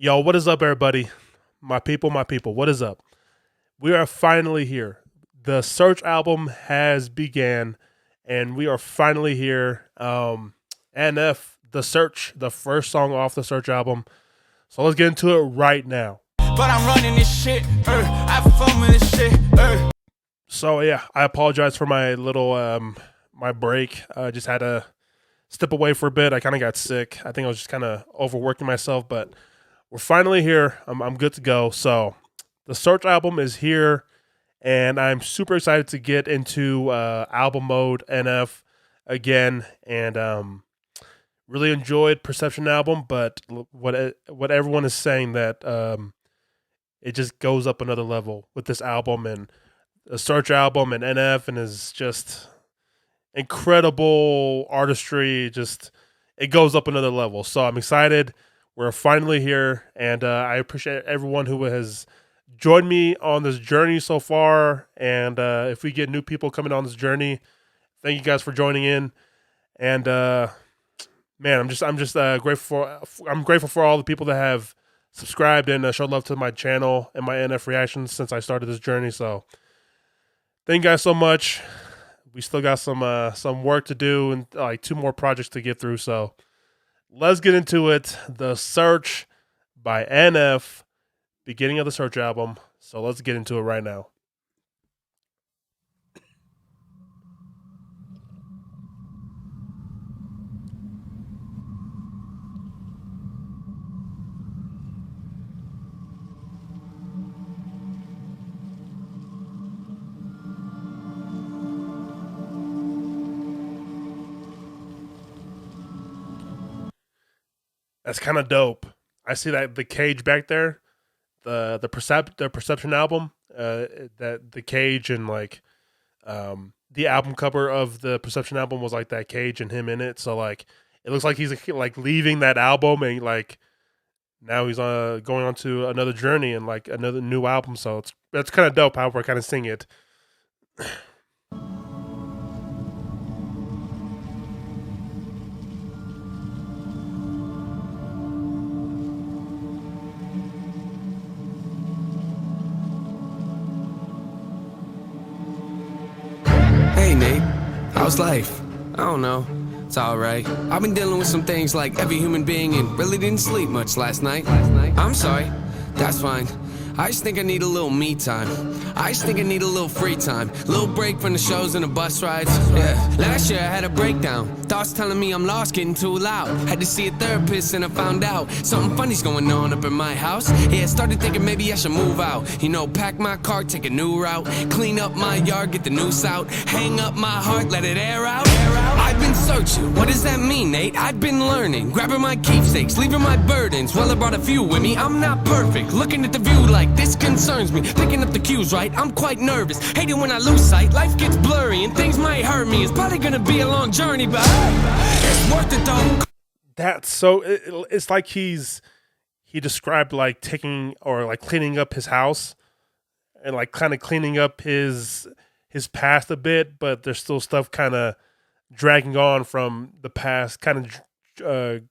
Yo, what is up, everybody? My people, what is up? We are finally here. The SERACH album has began, and we are finally here. NF, The Search, the first song off the SERACH album. So let's get into it right now. But I'm running this shit, I perform this shit, So yeah, I apologize for my little my break. I just had to step away for a bit. I kind of got sick. I think I was just kind of overworking myself, but we're finally here. I'm good to go. So the SERACH album is here, and I'm super excited to get into album mode NF again. And really enjoyed Perception album, but what everyone is saying that it just goes up another level with this album and the SERACH album and NF, and is just incredible artistry. Just it goes up another level. So I'm excited. We're finally here, and I appreciate everyone who has joined me on this journey so far. And if we get new people coming on this journey, thank you guys for joining in. And man, I'm just grateful. I'm grateful for all the people that have subscribed and showed love to my channel and my NF reactions since I started this journey. So thank you guys so much. We still got some work to do and like 2 more projects to get through. So let's get into it. The SERACH by NF, beginning of the SERACH album. So let's get into it right now. That's kind of dope. I see that the cage back there, the Perception album, that the cage and like the album cover of the Perception album was like that cage and him in it. So like it looks like he's like leaving that album and like now he's going on to another journey and like another new album. So that's kind of dope how we're kind of seeing it. Hey Nate, how's life? I don't know, it's alright. I've been dealing with some things like every human being and really didn't sleep much last night. I'm sorry, that's fine. I just think I need a little me time. I just think I need a little free time. Little break from the shows and the bus rides. Yeah, last year I had a breakdown. Thoughts telling me I'm lost, getting too loud. Had to see a therapist and I found out something funny's going on up in my house. Yeah, started thinking maybe I should move out. You know, pack my car, take a new route. Clean up my yard, get the noose out. Hang up my heart, let it air out. I've been searching, what does that mean, Nate? I've been learning, grabbing my keepsakes, leaving my burdens. Well, I brought a few with me, I'm not perfect. Looking at the view like this concerns me. Picking up the cues right, I'm quite nervous. Hate it when I lose sight, life gets blurry and things might hurt me. It's probably gonna be a long journey, but it's worth it though. That's so it's like he described like taking or like cleaning up his house and like kind of cleaning up his past a bit, but there's still stuff kind of dragging on from the past, kind of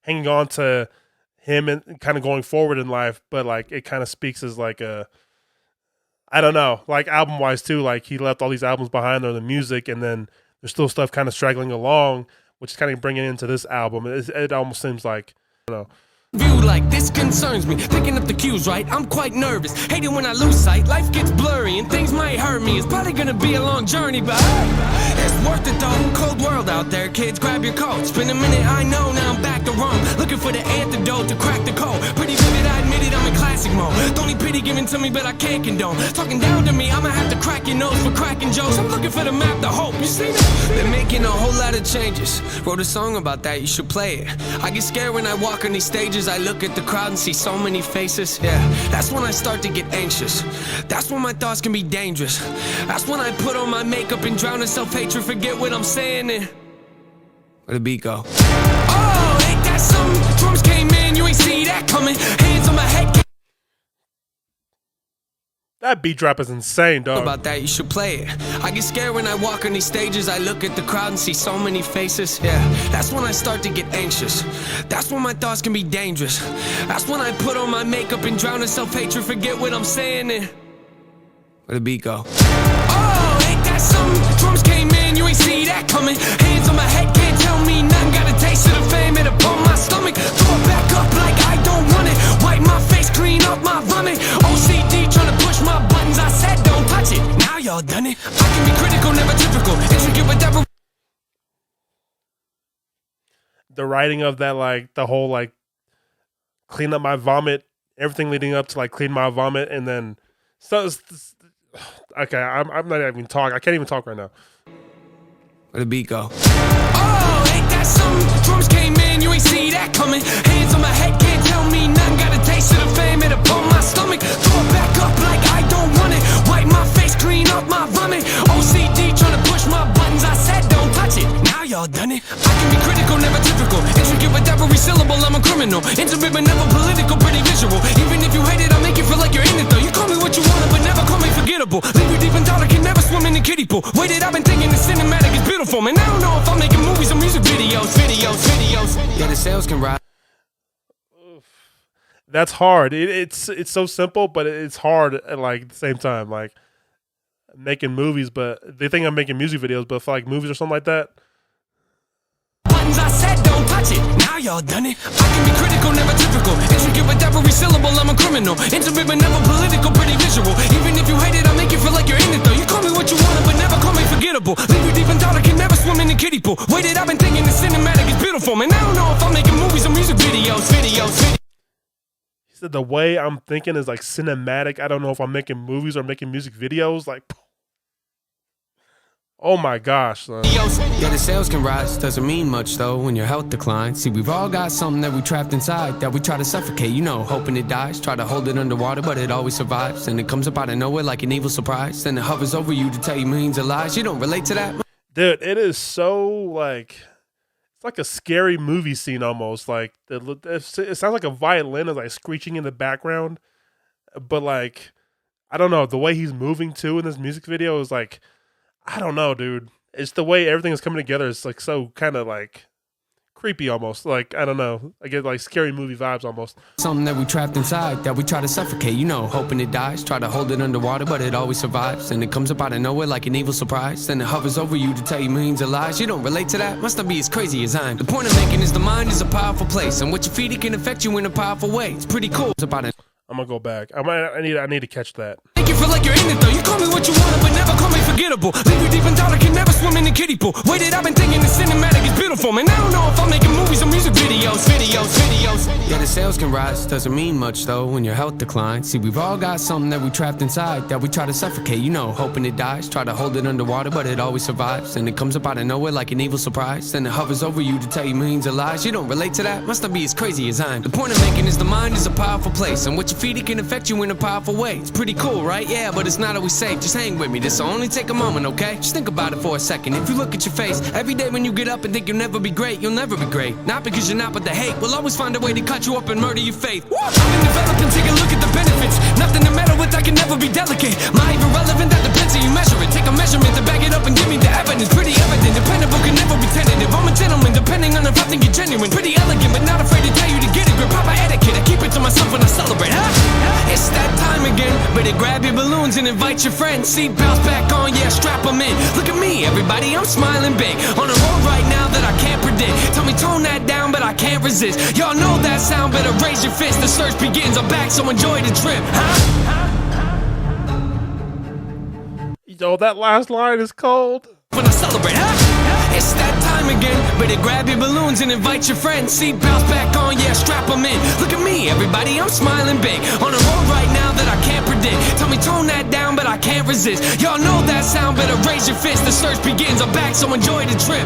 hanging on to him and kind of going forward in life. But like it kind of speaks as like I don't know, like album wise too, like he left all these albums behind or the music, and then there's still stuff kind of straggling along, which is kind of bringing into this album. It almost seems like, I don't know. View like this concerns me. Picking up the cues right, I'm quite nervous. Hate it when I lose sight, life gets blurry and things might hurt me. It's probably gonna be a long journey, but it's worth it though. Cold world out there, kids, grab your coats. Been a minute, I know, now I'm back to Rome. Looking for the antidote to crack the code. Pretty vivid, I admit it, I'm in classic mode. Don't need pity given to me, but I can't condone. Talking down to me, I'ma have to crack your nose for cracking jokes. I'm looking for the map, the hope, you see that? Been making a whole lot of changes. Wrote a song about that, you should play it. I get scared when I walk on these stages. I look at the crowd and see so many faces. Yeah, that's when I start to get anxious. That's when my thoughts can be dangerous. That's when I put on my makeup and drown in self-hatred. Forget what I'm saying and where the beat go? Oh, ain't that something? Drums came in, you ain't see that coming. Hands on my head. That beat drop is insane, dog. About that, you should play it. I get scared when I walk on these stages. I look at the crowd and see so many faces. Yeah, that's when I start to get anxious. That's when my thoughts can be dangerous. That's when I put on my makeup and drown in self-hatred. Forget what I'm saying and where the beat go? Oh, ain't that something? Drums came in, you ain't see that coming. Hands on my head, can't tell me nothing. Got a taste of the fame, it upon my stomach. Throw it back up like I don't want it. Wipe my face, clean up my vomit. OCD trying to push my buttons. I said don't touch it. Now y'all done it. I can be critical, never typical. Intricate with that. The writing of that, like the whole like clean up my vomit, everything leading up to like clean my vomit, and then so. Okay, I'm not even talking. I can't even talk right now. Where the beat go? Oh, ain't that something? Drums came in, you ain't see that coming. Hands on my head, can't tell me nothing. Got a taste of the fame, it upon my stomach. Throw it back up like I don't want it. Wipe my face, clean up my vomit. OCD trying to push my buttons. I said don't touch it. Now y'all done it. I can be critical, never typical. Intricate with every syllable, I'm a criminal. Intimate but never political, pretty visual. Even if you hate it, I'll make you feel like you're in it though. You call me what you want, but never call me forgettable. Leave you deep in thought, I can never swim in the kiddie pool. Waited, I've been thinking the cinematic is beautiful. Man, I don't know if I'm making movies or music videos. Yeah, the sales can rise. That's hard. It's so simple, but it's hard at like the same time. Like making movies, but they think I'm making music videos, but for like movies or something like that. I said don't touch it. Now y'all done it. I can be critical, never typical. Intricate with every syllable, I'm a criminal. Intimate but never political, pretty visual. Even if you hate it, I'll make you feel like you're in it though. You call me what you want, but never call me forgettable. Leave you deep in thought, I can never swim in the kiddie pool. Waited, I've been thinking the cinematic is beautiful. Man, I don't know if I'm making movies or music videos. He said the way I'm thinking is like cinematic. I don't know if I'm making movies or making music videos. Like, oh my gosh, son. Yeah, the sales can rise, doesn't mean much though when your health declines. See, we've all got something that we trapped inside that we try to suffocate, you know, hoping it dies. Try to hold it underwater, but it always survives. And it comes up out of nowhere like an evil surprise. Then it hovers over you to tell you millions of lies. You don't relate to that? Dude, it is so like, it's like a scary movie scene almost. Like, it sounds like a violin is like screeching in the background. But like, I don't know, the way he's moving too in this music video is like, I don't know, dude. It's the way everything is coming together. It's like so kind of like creepy almost. Like, I don't know. I get like scary movie vibes almost. Something that we trapped inside that we try to suffocate, you know, hoping it dies. Try to hold it underwater, but it always survives. And it comes up out of nowhere like an evil surprise. Then it hovers over you to tell you millions of lies. You don't relate to that? Must not be as crazy as I'm. The point I'm making is the mind is a powerful place. And what you feed it can affect you in a powerful way. It's pretty cool. It's about it. I'm gonna go back. I need to catch that. Make you feel like you're in it though. You call me what you want, but never call me forgettable. Leave you deep in thought, I can never swim in the kiddie pool. Waited, I've been thinking the cinematic is beautiful. Man, I don't know if I'm making movies or music videos. Yeah, the sales can rise, doesn't mean much though when your health declines. See, we've all got something that we trapped inside that we try to suffocate, you know, hoping it dies. Try to hold it underwater, but it always survives. And it comes up out of nowhere like an evil surprise. Then it hovers over you to tell you millions of lies. You don't relate to that? Must not be as crazy as I'm. The point I'm making is the mind is a powerful place. And what you feed it can affect you in a powerful way. It's pretty cool, right? Yeah, but it's not always safe. Just hang with me, this'll only take a moment, okay? Just think about it for a second. If you look at your face every day when you get up and think you'll never be great, you'll never be great. Not because you're not, but the hate will always find a way to cut you up and murder your faith. I've been developing, take a look at the benefits. Nothing to meddle with, I can never be delicate. My even relevant, that depends how you measure it. Take a measurement to back it up and give me the evidence. Pretty evident, dependable, can never be tentative. I'm a gentleman, depending on if I think you're genuine. Pretty elegant, but not afraid to tell you to get it. Grip proper etiquette, I keep it to myself when I celebrate. It's that time again. Better grab your balloons and invite your friends. Seatbelts back on, yeah, strap them in. Look at me, everybody, I'm smiling big. On a road right now that I can't predict. Tell me tone that down, but I can't resist. Y'all know that sound, better raise your fist. The search begins, I'm back, so enjoy the trip. Yo, that last line is cold. When I celebrate, it's that time again. Better grab your balloons and invite your friends. Seatbelts back on, yeah, strap them in. Look at me, everybody, I'm smiling big. On a road right now that I can't predict. Tell me tone that down, but I can't resist. Y'all know that sound, better raise your fist. The search begins, I'm back, so enjoy the trip.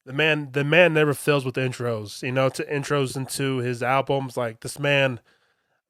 the man never fails with intros. You know, to intros into his albums. Like this man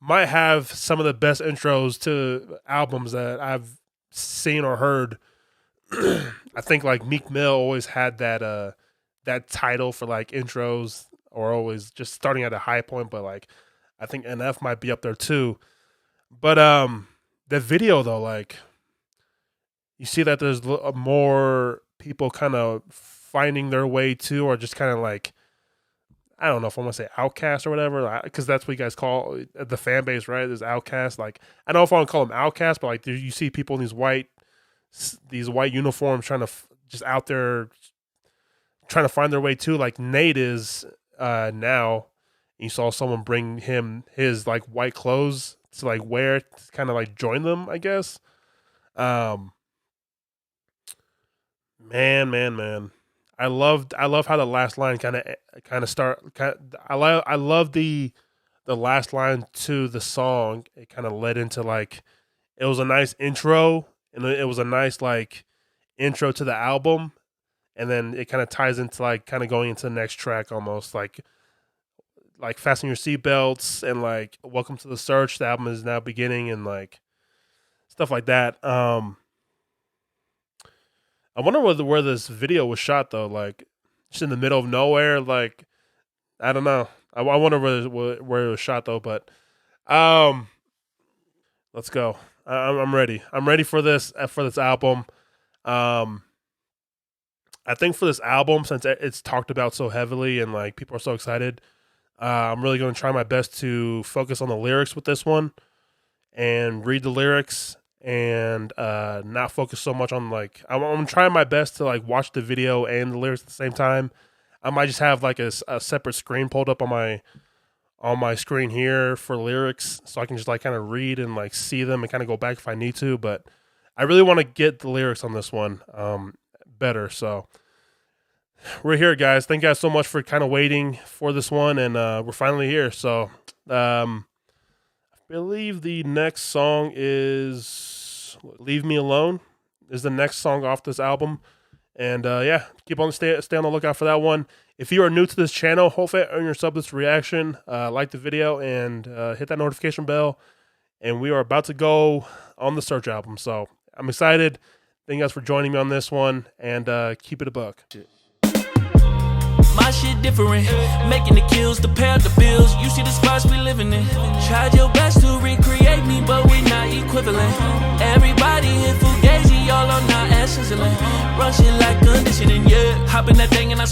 might have some of the best intros to albums that I've seen or heard. I think like Meek Mill always had that title for like intros, or always just starting at a high point. But like I think NF might be up there too. But the video though, like you see that there's more people kind of finding their way to, or just kind of like, I don't know if I want to say outcast or whatever, because that's what you guys call the fan base, right? There's outcast. Like I don't know if I want to call them outcast, but like you see people in these white uniforms trying to just out there trying to find their way to, like Nate is now. You saw someone bring him his like white clothes to like wear to kind of like join them, I guess. Man. I love how the last line kind of start. I love the last line to the song. It kind of led into like, it was a nice intro, and it was a nice like intro to the album, and then it kind of ties into like kind of going into the next track, almost like fasten your seatbelts and like welcome to the search. The album is now beginning, and like stuff like that. I wonder where this video was shot though. Like just in the middle of nowhere. Like I don't know. I wonder where it was shot though. But let's go. I'm ready. I'm ready for this album. I think for this album, since it's talked about so heavily and like people are so excited, I'm really going to try my best to focus on the lyrics with this one and read the lyrics, and not focus so much on like, I'm trying my best to like watch the video and the lyrics at the same time. I might just have like a separate screen pulled up on my screen here for lyrics, so I can just like kind of read and like see them and kind of go back if I need to. But I really want to get the lyrics on this one better. So we're here, guys. Thank you guys so much for kind of waiting for this one, and we're finally here. So I believe the next song is "Leave Me Alone" is the next song off this album. And yeah, keep on stay on the lookout for that one. If you are new to this channel, hopefully earn your sub this reaction. Like the video and hit that notification bell. And we are about to go on the Search album. So I'm excited. Thank you guys for joining me on this one. And keep it a buck. My shit different, making the kills to pay the bills. You see the spots we living in. Tried your best to recreate me, but we not equivalent. Everybody hit Fugazi, all on our asses and run shit like conditioning, yeah. Hop in that thing and I